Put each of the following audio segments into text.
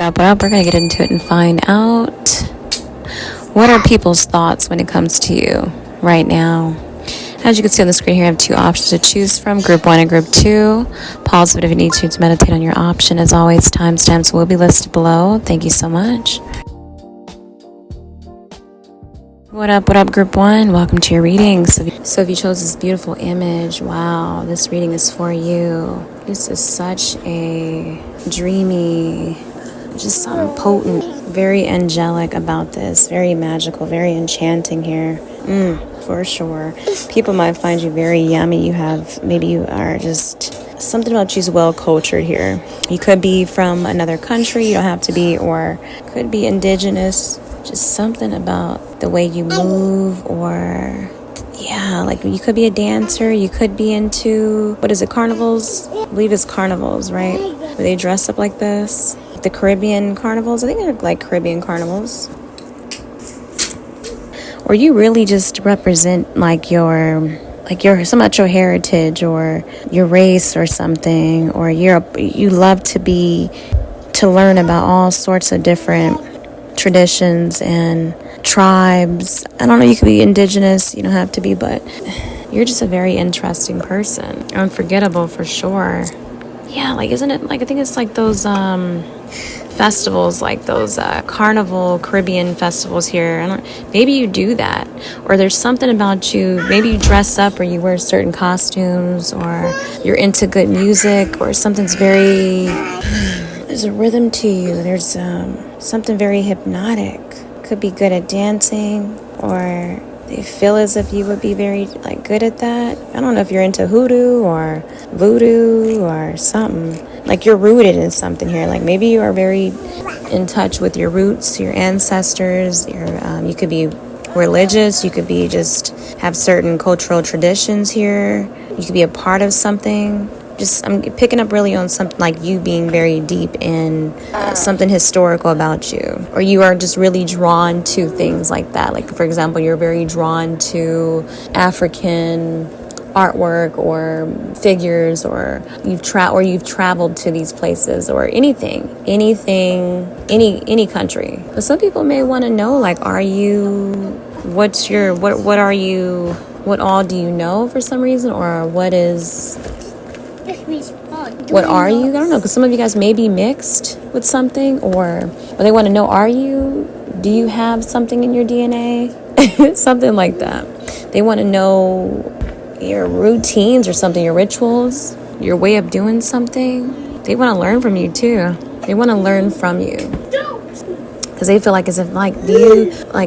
up, what up? We're going to get into it and find out what are people's thoughts when it comes to you right now. As you can see on the screen here, I have two options to choose from, group 1 and group 2. Pause it if you need to meditate on your option. As always, timestamps will be listed below. Thank you so much. What up, group 1? Welcome to your reading. So if you chose this beautiful image, wow, this reading is for you. This is such a dreamy, just something potent, very angelic about this, very magical, very enchanting here. For sure. People might find you very yummy. Maybe you are just, something about you is well cultured here. You could be from another country, you don't have to be, or could be indigenous. Just something about the way you move, or like you could be a dancer, you could be into, what is it, carnivals? I believe it's carnivals, right? Where they dress up like this. The Caribbean carnivals, I think they're like Caribbean carnivals. Or you really just represent like your some about your heritage or your race or something, or you love to learn about all sorts of different traditions and tribes. I don't know, you could be indigenous, you don't have to be, but you're just a very interesting person. Unforgettable for sure. Yeah, like, isn't it like, I think it's like those festivals, like those carnival Caribbean festivals here. Maybe you do that, or there's something about you, maybe you dress up or you wear certain costumes, or you're into good music, or something's very, there's a rhythm to you, there's something very hypnotic. Could be good at dancing, or they feel as if you would be very good at that. I don't know if you're into hoodoo or voodoo or something. Like you're rooted in something here. Like maybe you are very in touch with your roots, your ancestors. You could be religious. You could be just have certain cultural traditions here. You could be a part of something. I'm picking up really on something like you being very deep in something historical about you. Or you are just really drawn to things like that. Like, for example, you're very drawn to African artwork or figures, or you've traveled to these places, or any country. But some people may want to know, like, what all do you know for some reason, or what are you? I don't know, because some of you guys may be mixed with something, or they want to know, do you have something in your DNA? Something like that. They want to know your routines or something, your rituals, your way of doing something. They want to learn from you too. They want to learn from you. Because they feel like as if, like,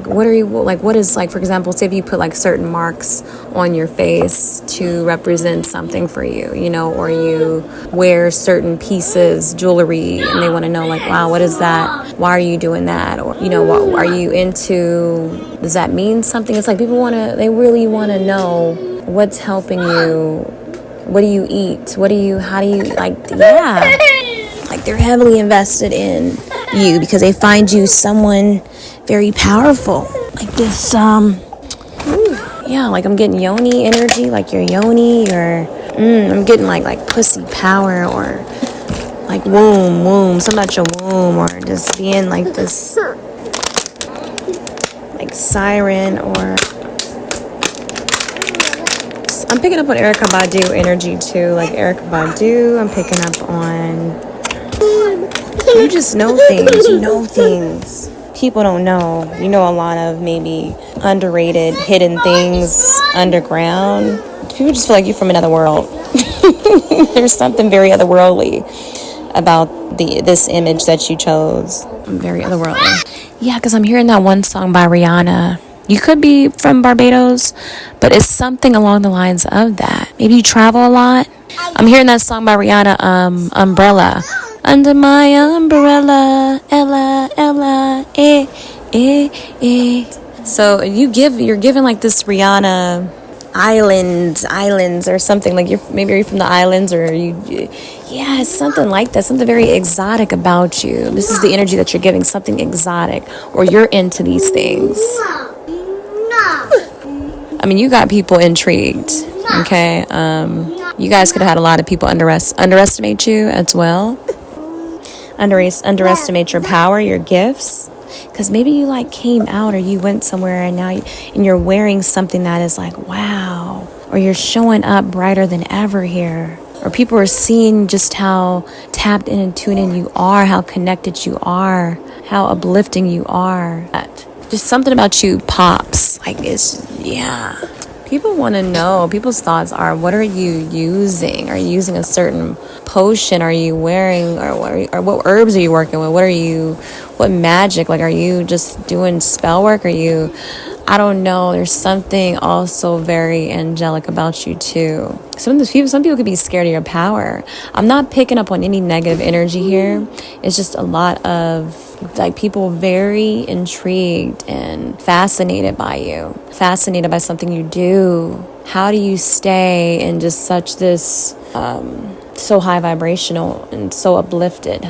what is, like, for example, say if you put, like, certain marks on your face to represent something for you, or you wear certain pieces, jewelry, and they want to know, like, wow, what is that? Why are you doing that? Or, what are you into? Does that mean something? It's like people they really want to know what's helping you. What do you eat? How do you, like, they're heavily invested in you because they find you someone very powerful. Like this, like I'm getting yoni energy, like your yoni, or I'm getting like pussy power, or like womb, something about your womb, or just being like this, like siren, or I'm picking up on Erykah Badu energy too, like Erykah Badu. I'm picking up on, you just know things. You know things people don't know. You know a lot of maybe underrated, hidden things underground. People just feel like you're from another world. There's something very otherworldly about this image that you chose. Very otherworldly. Yeah, because I'm hearing that one song by Rihanna. You could be from Barbados, but it's something along the lines of that. Maybe you travel a lot. I'm hearing that song by Rihanna, Umbrella. Under my umbrella, Ella, Ella, eh, eh, eh. So you're giving like this Rihanna islands or something, like you're from the islands, or it's something like that, something very exotic about you. This is the energy that you're giving, something exotic, or you're into these things. I mean, you got people intrigued, okay? You guys could have had a lot of people underestimate you as well. underestimate your power, your gifts. Because maybe you like came out, or you went somewhere and now and you're wearing something that is like, wow. Or you're showing up brighter than ever here. Or people are seeing just how tapped in and tuned in you are, how connected you are, how uplifting you are. Just something about you pops. Like, it's, yeah. People want to know. People's thoughts are, what are you using? Are you using a certain potion? Are you wearing, or what herbs are you working with? What magic? Like, are you just doing spell work? I don't know. There's something also very angelic about you too. Some people could be scared of your power. I'm not picking up on any negative energy here. It's just a lot of like people very intrigued and fascinated by you, fascinated by something you do. How do you stay in just such this so high vibrational and so uplifted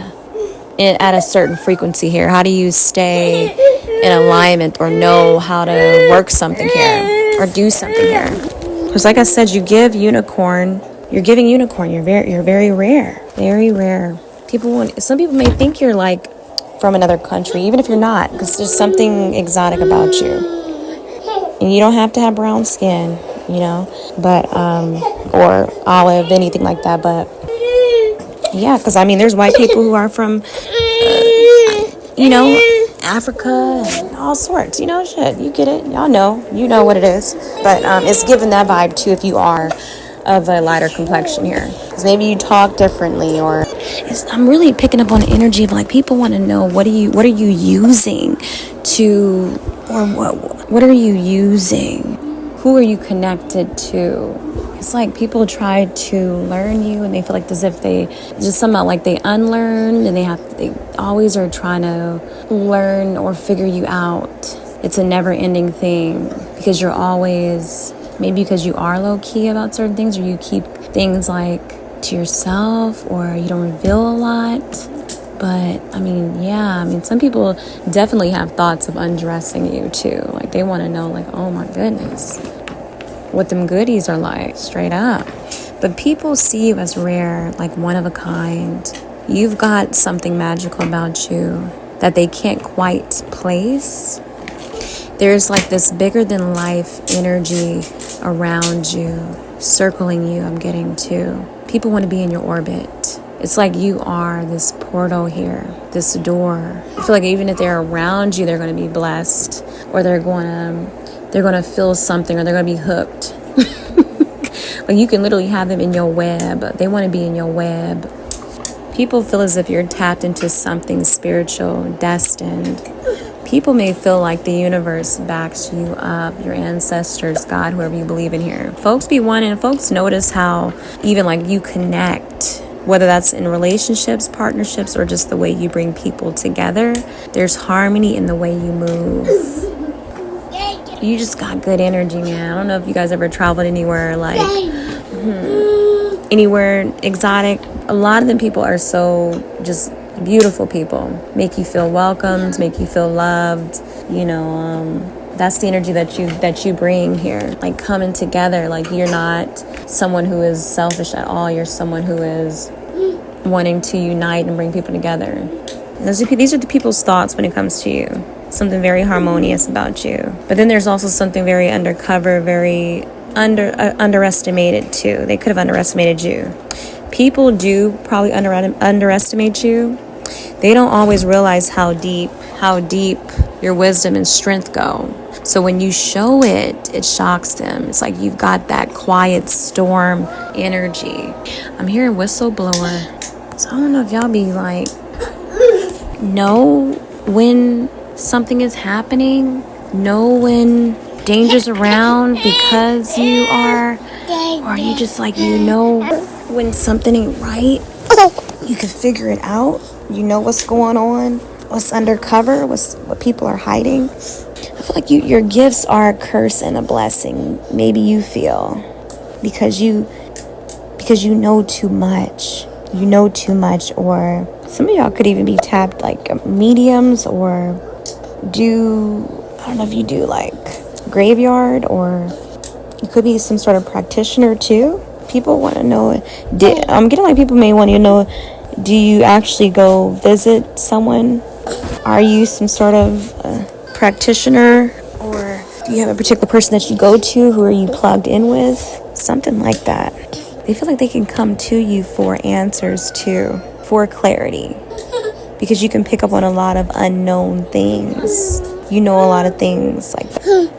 at a certain frequency here? How do you stay in alignment or know how to work something here or do something here? Because like I said, you're giving unicorn. You're very rare, very rare. Some people may think you're like from another country, even if you're not, because there's something exotic about you. And you don't have to have brown skin, but or olive, anything like that. But yeah, because I mean, there's white people who are from Africa and all sorts, shit, you get it, y'all know what it is. But it's given that vibe too if you are of a lighter complexion here, because maybe you talk differently, or I'm really picking up on the energy of like people want to know what are you using to, or what are you using, who are you connected to. It's like people try to learn you and they feel like as if just somehow like they unlearned, and they always are trying to learn or figure you out. It's a never ending thing, because you're always, maybe because you are low key about certain things, or you keep things like to yourself, or you don't reveal a lot. But I mean, some people definitely have thoughts of undressing you too. Like they want to know, like, oh my goodness, what them goodies are like, straight up. But people see you as rare, like one of a kind. You've got something magical about you that they can't quite place. There's like this bigger than life energy around you, circling you. I'm getting to. People want to be in your orbit. It's like you are this portal here, this door. I feel like even if they're around you, they're going to be blessed, or they're going to feel something, or they're going to be hooked. Like you can literally have them in your web. They want to be in your web. People feel as if you're tapped into something spiritual, destined. People may feel like the universe backs you up, your ancestors, God, whoever you believe in here. Folks notice how even like you connect, whether that's in relationships, partnerships, or just the way you bring people together. There's harmony in the way you move. You just got good energy, man. I don't know if you guys ever traveled anywhere like anywhere exotic. A lot of them people are so just beautiful people. Make you feel welcomed, make you feel loved. That's the energy that you bring here. Like coming together. Like you're not someone who is selfish at all. You're someone who is wanting to unite and bring people together. And these are the people's thoughts when it comes to you. Something very harmonious about you. But then there's also something very undercover, very underestimated too. They could have underestimated you. People do probably underestimate you. They don't always realize how deep your wisdom and strength go. So when you show it, it shocks them. It's like you've got that quiet storm energy. I'm hearing whistleblower. So I don't know if y'all be like, know when something is happening, know when danger's around because you are, or are you just like, when something ain't right, you can figure it out, what's going on, what's undercover, what people are hiding. I feel like your gifts are a curse and a blessing. Maybe you feel because you know too much. You know too much, or some of y'all could even be tapped like mediums, or I don't know if you do like graveyard, or you could be some sort of practitioner too. People want to know. I'm getting like people may want to know, Do you actually go visit someone? Are you some sort of practitioner? Or do you have a particular person that you go to? Who are you plugged in with? Something like that. They feel like they can come to you for answers too, for clarity. Because you can pick up on a lot of unknown things. You know a lot of things like that.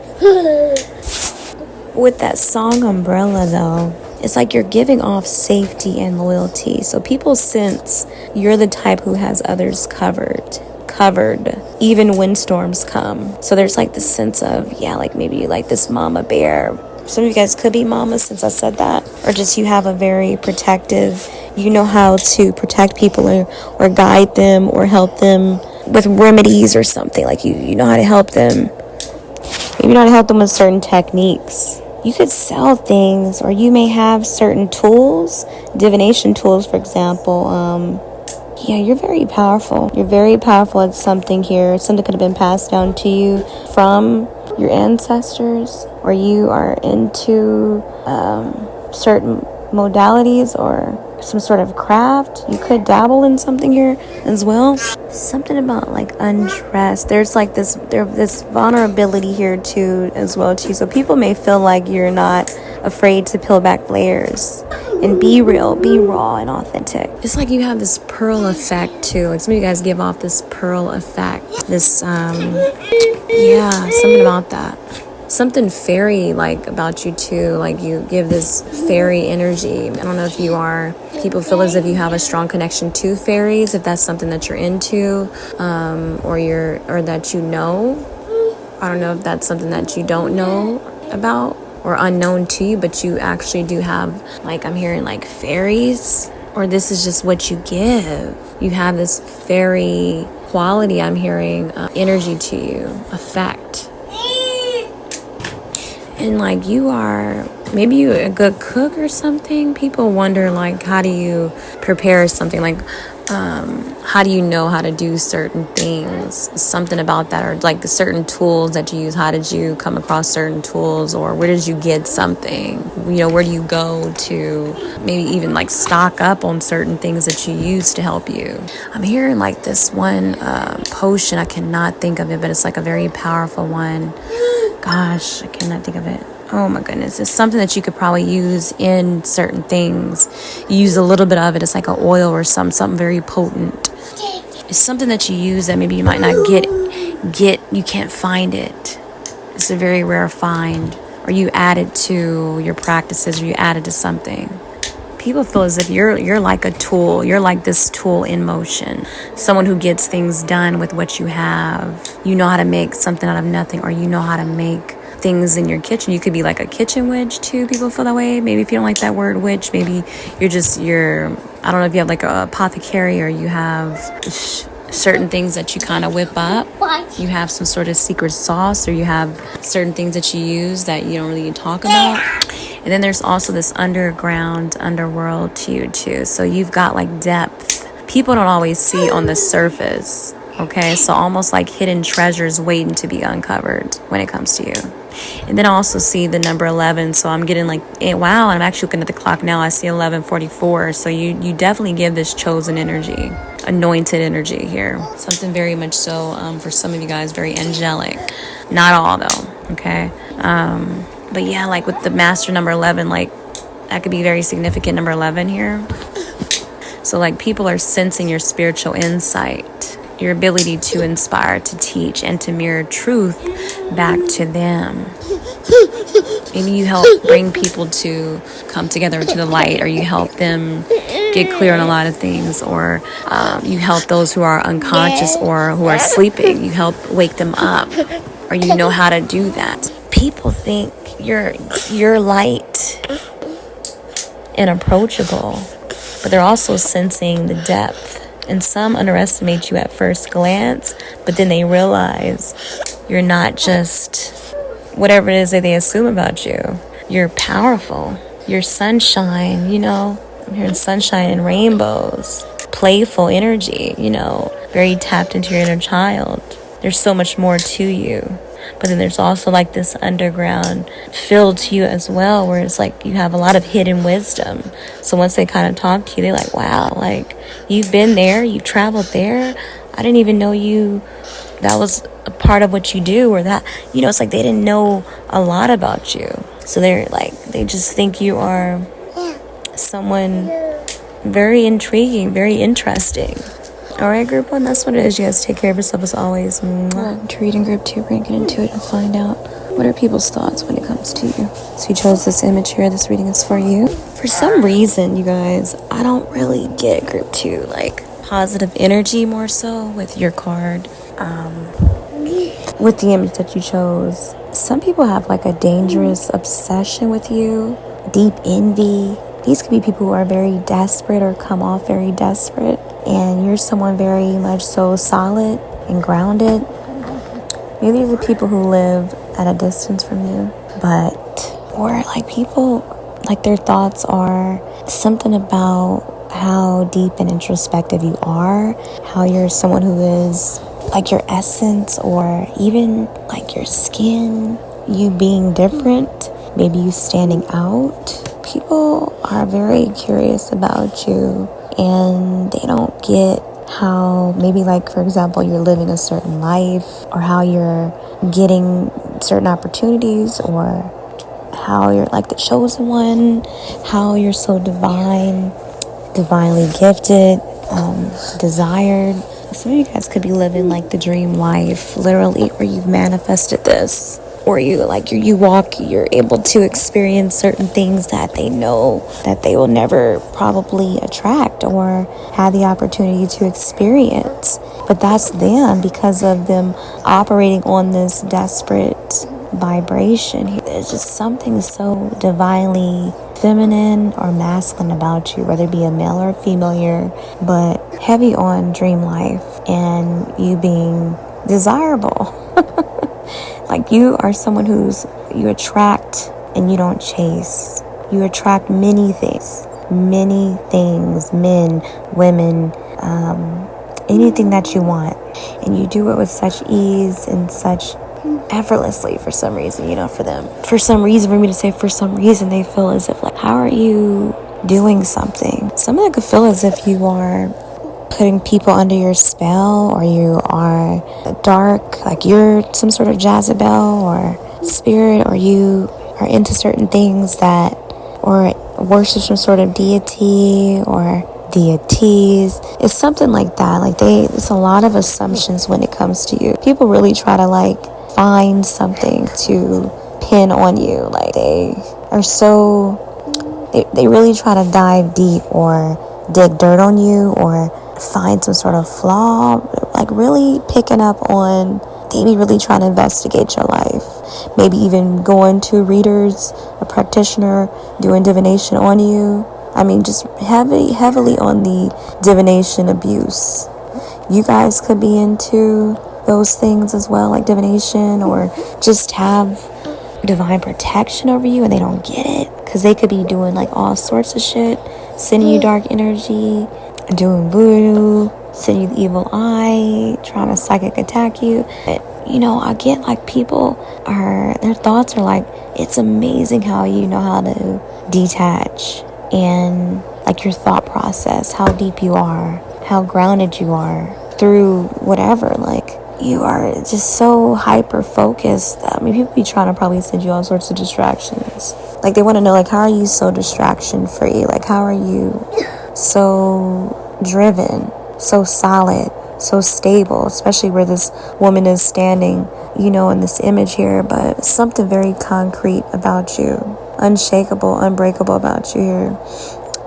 With that song Umbrella though, it's like you're giving off safety and loyalty. So people sense you're the type who has others covered, even when storms come. So there's like this sense of, yeah, like maybe like this mama bear. Some of you guys could be mamas since I said that. Or just you have a very protective, you know how to protect people or guide them or help them with remedies or something. Like you know how to help them. Maybe you know how to help them with certain techniques. You could sell things, or you may have certain tools, divination tools, for example. Yeah, you're very powerful. You're very powerful at something here. Something could have been passed down to you from your ancestors, or you are into certain modalities or some sort of craft. You could dabble in something here as well. Something about like undressed. There's like this vulnerability here too as well too. So people may feel like you're not afraid to peel back layers and be real, be raw and authentic. It's like you have this pearl effect too. Like some of you guys give off this pearl effect. This yeah, something about that. Something fairy like about you too. Like you give this fairy energy. I don't know if you are, people feel as if you have a strong connection to fairies, if that's something that you're into, or that you know. I don't know if that's something that you don't know about or unknown to you, but you actually do have, like I'm hearing like fairies, or this is just what you give. You have this fairy quality, I'm hearing, energy to you, effect. And like you are, maybe you're a good cook or something. People wonder like, how do you prepare something? Like, how do you know how to do certain things? Something about that, or like the certain tools that you use. How did you come across certain tools, or where did you get something? You know, where do you go to maybe even like stock up on certain things that you use to help you? I'm hearing like this one potion. I cannot think of it, but it's like a very powerful one. Gosh, I cannot think of it. Oh my goodness. It's something that you could probably use in certain things. You use a little bit of it. It's like an oil or something very potent. It's something that you use that maybe you might not get, you can't find it. It's a very rare find. Or you add it to your practices, or you add it to something. People feel as if you're like a tool. You're like this tool in motion. Someone who gets things done with what you have. You know how to make something out of nothing, or you know how to make things in your kitchen. You could be like a kitchen witch too. People feel that way. Maybe if you don't like that word witch, maybe you're I don't know if you have like a apothecary, or you have certain things that you kind of whip up. You have some sort of secret sauce, or you have certain things that you use that you don't really talk about. And then there's also this underworld to you too. So you've got like depth. People don't always see on the surface. Okay, so almost like hidden treasures waiting to be uncovered when it comes to you. And then I also see the number 11. So I'm getting like, wow, I'm actually looking at the clock now. I see 11:44. So you definitely give this chosen energy, anointed energy here. Something very much so, for some of you guys, very angelic. Not all though, okay? But yeah, like with the master number 11, like that could be very significant, number 11 here. So like people are sensing your spiritual insight, your ability to inspire, to teach, and to mirror truth back to them. Maybe you help bring people to come together into the light, or you help them get clear on a lot of things, or you help those who are unconscious or who are sleeping. You help wake them up, or you know how to do that. People think you're light and approachable, but they're also sensing the depth. And some underestimate you at first glance, but then they realize you're not just whatever it is that they assume about you. You're powerful. You're sunshine, you know. I'm hearing sunshine and rainbows. Playful energy, you know. Very tapped into your inner child. There's so much more to you. but then there's also like this underground feel to you as well, where it's like you have a lot of hidden wisdom. So once they kind of talk to you, they're like, wow, like you've been there, you've traveled there. I didn't even know that was a part of what you do, or that, it's like they didn't know a lot about you. So they just think you are someone very intriguing, very interesting. All right, group 1, that's what it is. You guys take care of yourself as always. To reading group 2, we're going to get into it and find out what are people's thoughts when it comes to you. So you chose this image here. This reading is for you. For some reason, you guys, I don't really get group 2, like positive energy more so with your card. With the image that you chose, some people have like a dangerous obsession with you, deep envy. These could be people who are very desperate or come off very desperate, and you're someone very much so solid and grounded. Maybe these are people who live at a distance from you, or like people, like their thoughts are something about how deep and introspective you are, how you're someone who is like your essence, or even like your skin, you being different, maybe you standing out. People are very curious about you, and they don't get how maybe, like, for example, you're living a certain life, or how you're getting certain opportunities, or how you're like the chosen one, how you're so divinely gifted, desired. Some of you guys could be living like the dream life, literally, where you've manifested this, or you're able to experience certain things that they know that they will never probably attract or have the opportunity to experience. But that's them, because of them operating on this desperate vibration. There's just something so divinely feminine or masculine about you, whether it be a male or a female here, but heavy on dream life and you being desirable. Like, you are someone you attract and you don't chase. You attract many things, men, women, anything that you want. And you do it with such ease and such effortlessly for some reason, for them. For some reason, they feel as if, like, how are you doing something? Some of them could feel as if you are putting people under your spell, or you are dark, like you're some sort of Jezebel or spirit, or you are into certain things or worship some sort of deity or deities. It's something like that. Like, it's a lot of assumptions when it comes to you. People really try to like find something to pin on you. Like, they really try to dive deep or dig dirt on you, or find some sort of flaw, like really picking up on, they be really trying to investigate your life. Maybe even going to readers, a practitioner, doing divination on you. I mean, just heavily on the divination abuse. You guys could be into those things as well, like divination, or just have divine protection over you and they don't get it, because they could be doing like all sorts of shit, sending you dark energy, doing voodoo, sending you the evil eye, trying to psychic attack you. But, I get like their thoughts are like, it's amazing how you know how to detach, and like your thought process, how deep you are, how grounded you are through whatever. Like, you are just so hyper focused. I mean, people be trying to probably send you all sorts of distractions. Like, they want to know, like, how are you so distraction free? Like, how are you so driven, so solid, so stable, especially where this woman is standing, in this image here. But something very concrete about you, unshakable, unbreakable about you here.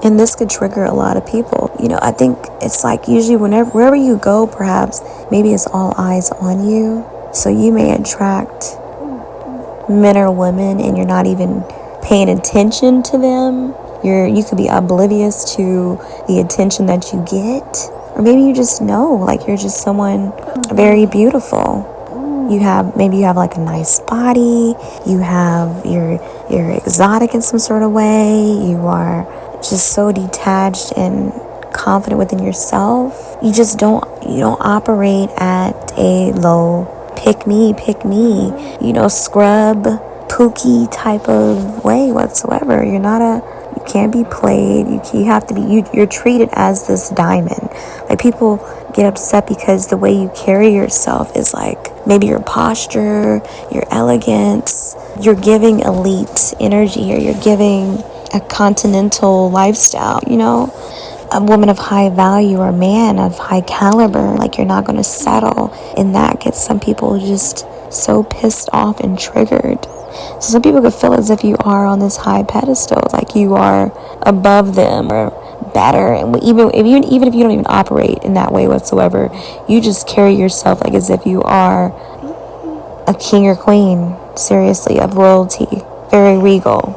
And this could trigger a lot of people. I think it's like usually wherever you go, perhaps, maybe it's all eyes on you. So you may attract men or women and you're not even paying attention to them. You could be oblivious to the attention that you get. Or maybe you just know, like, you're just someone very beautiful. Maybe you have like a nice body. You're exotic in some sort of way. You are just so detached and confident within yourself. You don't operate at a low pick me, scrub, pookie type of way whatsoever. You can't be played. You have to be, you're treated as this diamond. Like, people get upset because the way you carry yourself is like, maybe your posture, your elegance, you're giving elite energy, or you're giving a continental lifestyle, a woman of high value or a man of high caliber. Like, you're not going to settle, and that gets some people just so pissed off and triggered. So some people could feel as if you are on this high pedestal, like you are above them or better. And even if you don't even operate in that way whatsoever, you just carry yourself like as if you are a king or queen, seriously, of royalty, very regal,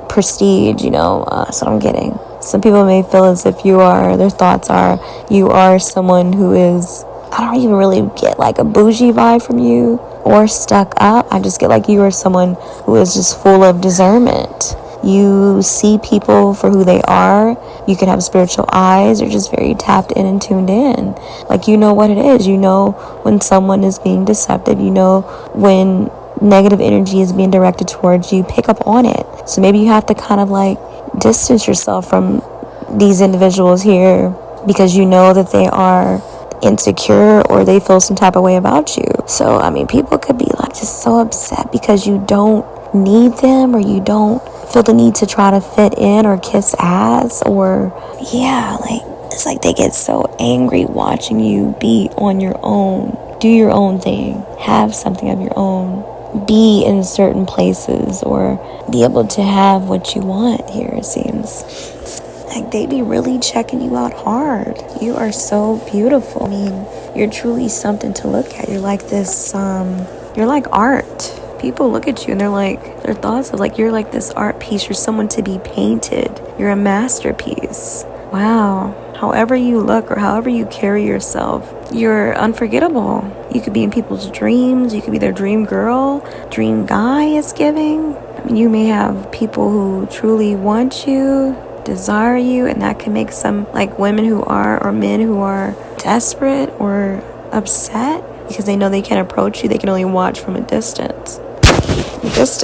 prestige, that's what I'm getting. Some people may feel as if their thoughts are, you are someone who is, I don't even really get like a bougie vibe from you or stuck up. I just get like you are someone who is just full of discernment. You see people for who they are. You can have spiritual eyes. You're just very tapped in and tuned in. Like, you know what it is. You know when someone is being deceptive. You know when negative energy is being directed towards you. Pick up on it. So maybe you have to kind of like distance yourself from these individuals here because you know that they are insecure or they feel some type of way about you. So, people could be like just so upset because you don't need them, or you don't feel the need to try to fit in or kiss ass, or it's like they get so angry watching you be on your own, do your own thing, have something of your own, be in certain places, or be able to have what you want here. It seems like they be really checking you out hard. You are so beautiful. You're truly something to look at. You're like this, you're like art. People look at you and they're like, their thoughts of like, you're like this art piece. You're someone to be painted. You're a masterpiece. Wow. However you look or however you carry yourself, you're unforgettable. You could be in people's dreams. You could be their dream girl, dream guy is giving. You may have people who truly want you, desire you, and that can make some like women who are, or men who are desperate or upset because they know they can't approach you. They can only watch from a distance. There's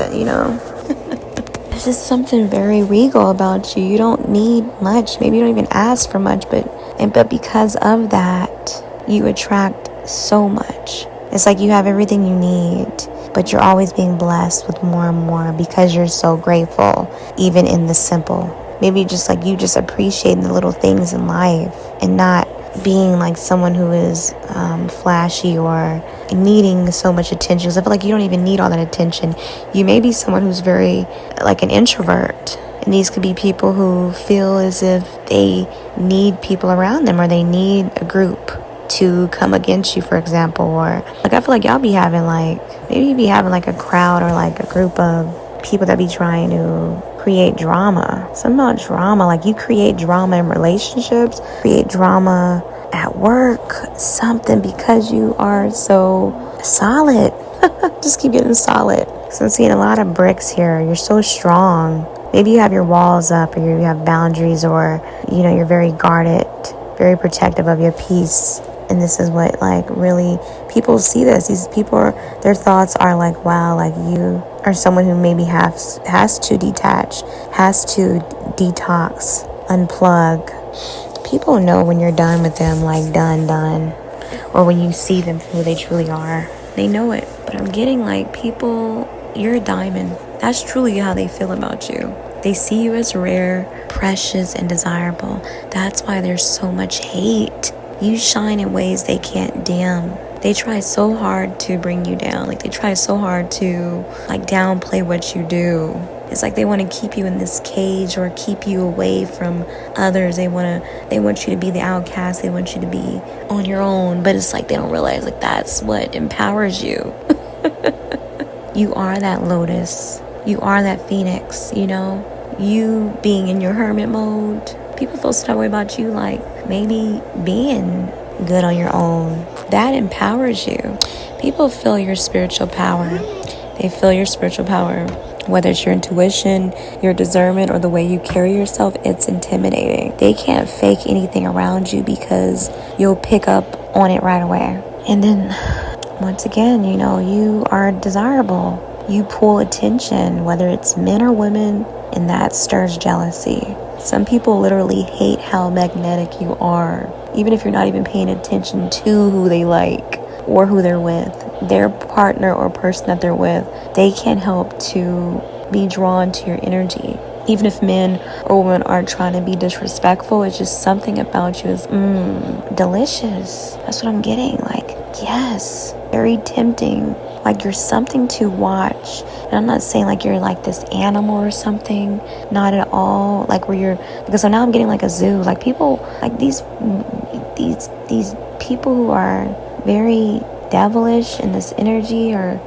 just something very regal about you. You don't need much. Maybe you don't even ask for much, but because of that, you attract so much. It's like you have everything you need, but you're always being blessed with more and more because you're so grateful, even in the simple. Maybe just like you just appreciating the little things in life and not being like someone who is flashy or needing so much attention. Because I feel like you don't even need all that attention. You may be someone who's very like an introvert. And these could be people who feel as if they need people around them, or they need a group to come against you, for example. Or like, I feel like y'all be having like, maybe you be having like a crowd or like a group of people that be trying to create drama. Something about drama, like you create drama in relationships, create drama at work, something, because you are so solid. Just keep getting solid. So I'm seeing a lot of bricks here. You're so strong. Maybe you have your walls up, or you have boundaries, or you're very guarded, very protective of your peace. And this is what like really people see this. These people their thoughts are like, wow, like you are someone who maybe has to detach, has to detox, unplug. People know when you're done with them, like done, or when you see them for who they truly are. They know it. But I'm getting like people, you're a diamond. That's truly how they feel about you. They see you as rare, precious, and desirable. That's why there's so much hate. You shine in ways they can't dim. They try so hard to bring you down. Like they try so hard to like downplay what you do. It's like they want to keep you in this cage or keep you away from others. They want you to be the outcast. They want you to be on your own. But it's like they don't realize like that's what empowers you. You are that lotus. You are that phoenix, You being in your hermit mode. People feel some way about you, like maybe being good on your own. That empowers you. People feel your spiritual power. They feel your spiritual power. Whether it's your intuition, your discernment, or the way you carry yourself, it's intimidating. They can't fake anything around you because you'll pick up on it right away. And then once again, you are desirable. You pull attention, whether it's men or women, and that stirs jealousy. Some people literally hate how magnetic you are, even if you're not even paying attention to who they like or who they're with. Their partner or person that they're with, they can't help to be drawn to your energy. Even if men or women aren't trying to be disrespectful, it's just something about you is delicious. That's what I'm getting. Like, yes, very tempting. Like, you're something to watch. And I'm not saying like you're like this animal or something. Not at all. Like where you're, because so now I'm getting like a zoo. Like people, like these people who are very devilish in this energy, or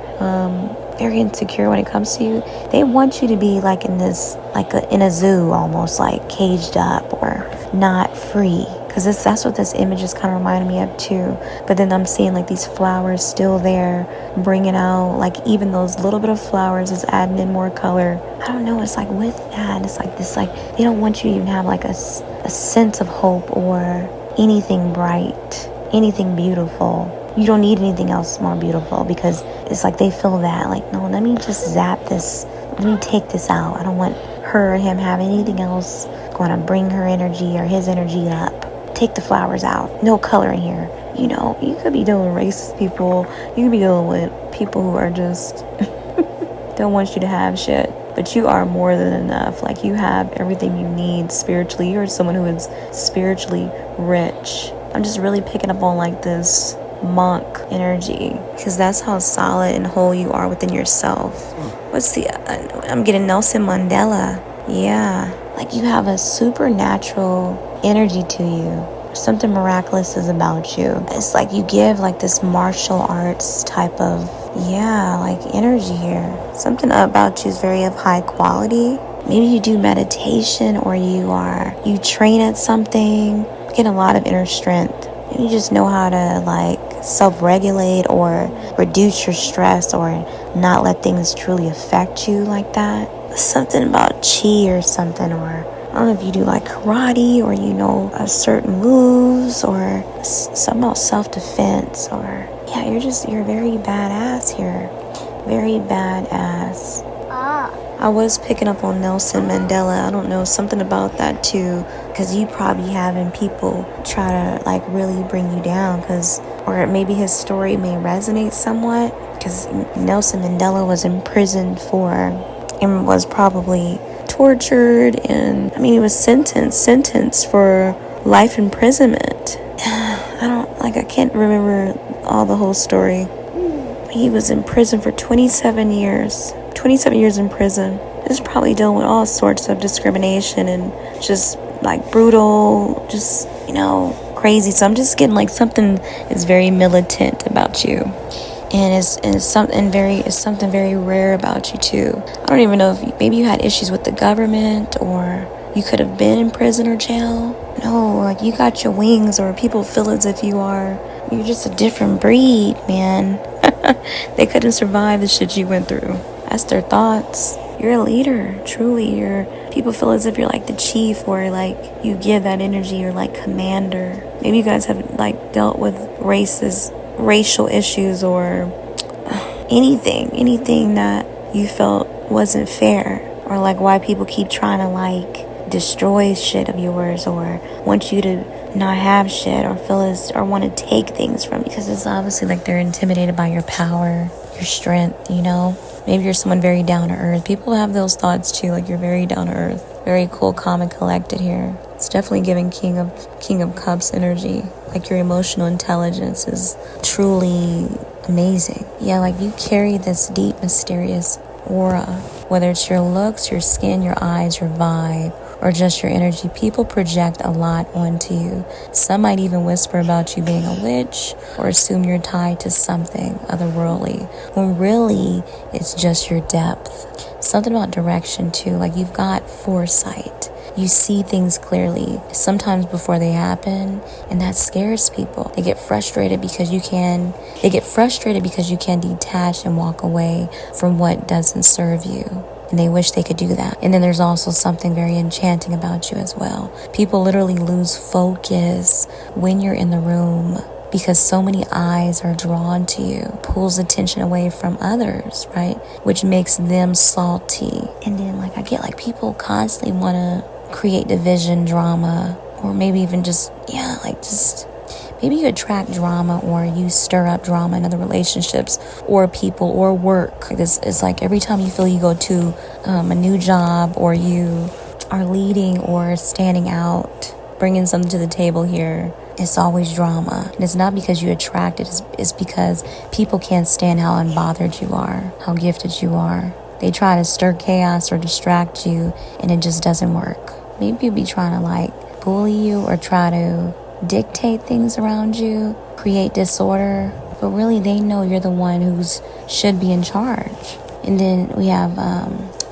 very insecure when it comes to you. They want you to be like in this, like in a zoo, almost like caged up or not free. Because that's what this image is kind of reminding me of too. But then I'm seeing like these flowers still there, bringing out like even those little bit of flowers is adding in more color. I don't know. It's like with that, it's like this, like they don't want you to even have like a sense of hope or anything bright, anything beautiful. You don't need anything else more beautiful, because it's like they feel that like, no, let me just zap this, let me take this out. I don't want her or him have anything else going to bring her energy or his energy up. Take the flowers out, no color in here. You could be dealing with racist people, you could be dealing with people who are just don't want you to have shit, but you are more than enough. Like, you have everything you need spiritually. You're someone who is spiritually rich. I'm just really picking up on like this monk energy, because that's how solid and whole you are within yourself. I'm getting Nelson Mandela. Yeah, like you have a supernatural energy to you. Something miraculous is about you. It's like you give like this martial arts type of, like energy here. Something about you is very of high quality. Maybe you do meditation, or you train at something. You get a lot of inner strength. You just know how to like self-regulate or reduce your stress, or not let things truly affect you like that. Something about chi or something, or I don't know if you do like karate, or certain moves, or something about self-defense, or you're very badass here. Very badass. I was picking up on Nelson Mandela. I don't know, something about that too, because you probably having people try to like really bring you down, or maybe his story may resonate somewhat, because Nelson Mandela was imprisoned and was probably tortured, and he was sentenced for life imprisonment. I can't remember all the whole story. He was in prison for 27 years. 27 years in prison. Just probably dealing with all sorts of discrimination and just like brutal, just crazy. So I'm just getting like something is very militant about you, and it's something very rare about you too. I don't even know if maybe you had issues with the government, or you could have been in prison or jail. No, like you got your wings, or people feel as if you're just a different breed, man. They couldn't survive the shit you went through. That's their thoughts. You're a leader, truly. People feel as if you're like the chief, or like you give that energy, you're like commander. Maybe you guys have like dealt with racial issues, or anything that you felt wasn't fair, or like why people keep trying to like destroy shit of yours, or want you to not have shit, or want to take things from you, because it's obviously like they're intimidated by your power, your strength. Maybe you're someone very down to earth. People have those thoughts too, like you're very down to earth, very cool, calm, and collected here. It's definitely giving King of Cups energy. Like your emotional intelligence is truly amazing. Like you carry this deep, mysterious aura, whether it's your looks, your skin, your eyes, your vibe, or just your energy. People project a lot onto you. Some might even whisper about you being a witch, or assume you're tied to something otherworldly, when really it's just your depth. Something about direction too, like you've got foresight. You see things clearly, sometimes before they happen, and that scares people. They get frustrated because you can detach and walk away from what doesn't serve you. And they wish they could do that. And then there's also something very enchanting about you as well. People literally lose focus when you're in the room because so many eyes are drawn to you, pulls attention away from others, right? Which makes them salty. And then like I get like people constantly want to create division, drama, or maybe even just maybe you attract drama or you stir up drama in other relationships or people or work. It's like every time you feel you go to a new job or you are leading or standing out, bringing something to the table here, it's always drama. And it's not because you attract it, it's because people can't stand how unbothered you are, how gifted you are. They try to stir chaos or distract you and it just doesn't work. Maybe you'll be trying to like bully you or try to dictate things around you, create disorder, but really they know you're the one who's should be in charge. And then we have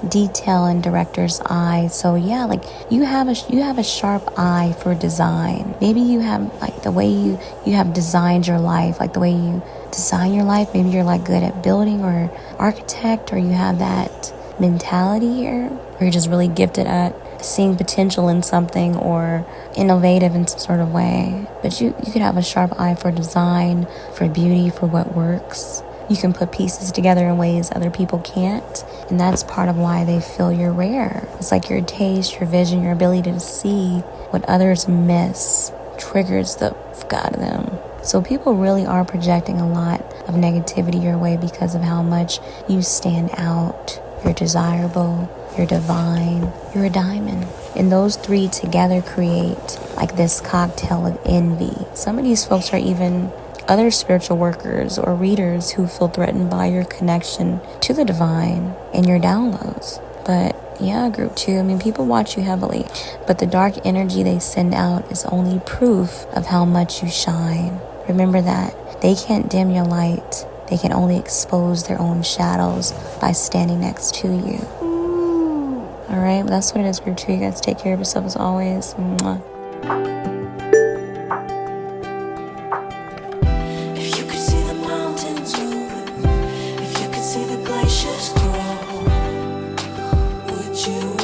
detail and director's eye. So yeah, like you have a sharp eye for design. Maybe you have like the way you have designed your life, like the way you design your life. Maybe you're like good at building or architect, or you have that mentality here, or you're just really gifted at seeing potential in something or innovative in some sort of way. But you could have a sharp eye for design, for beauty, for what works. You can put pieces together in ways other people can't, and that's part of why they feel you're rare. It's like your taste, your vision, your ability to see what others miss triggers the fuck out of them. So people really are projecting a lot of negativity your way because of how much you stand out. You're desirable, you're divine, you're a diamond. And those three together create like this cocktail of envy. Some of these folks are even other spiritual workers or readers who feel threatened by your connection to the divine and your downloads. But yeah, group 2, I mean, people watch you heavily, but the dark energy they send out is only proof of how much you shine. Remember that. They can't dim your light. They can only expose their own shadows by standing next to you. All right, well, that's what it is, group 2. You guys take care of yourself as always. Mwah. If you could see the mountains move, if you could see the glaciers grow, would you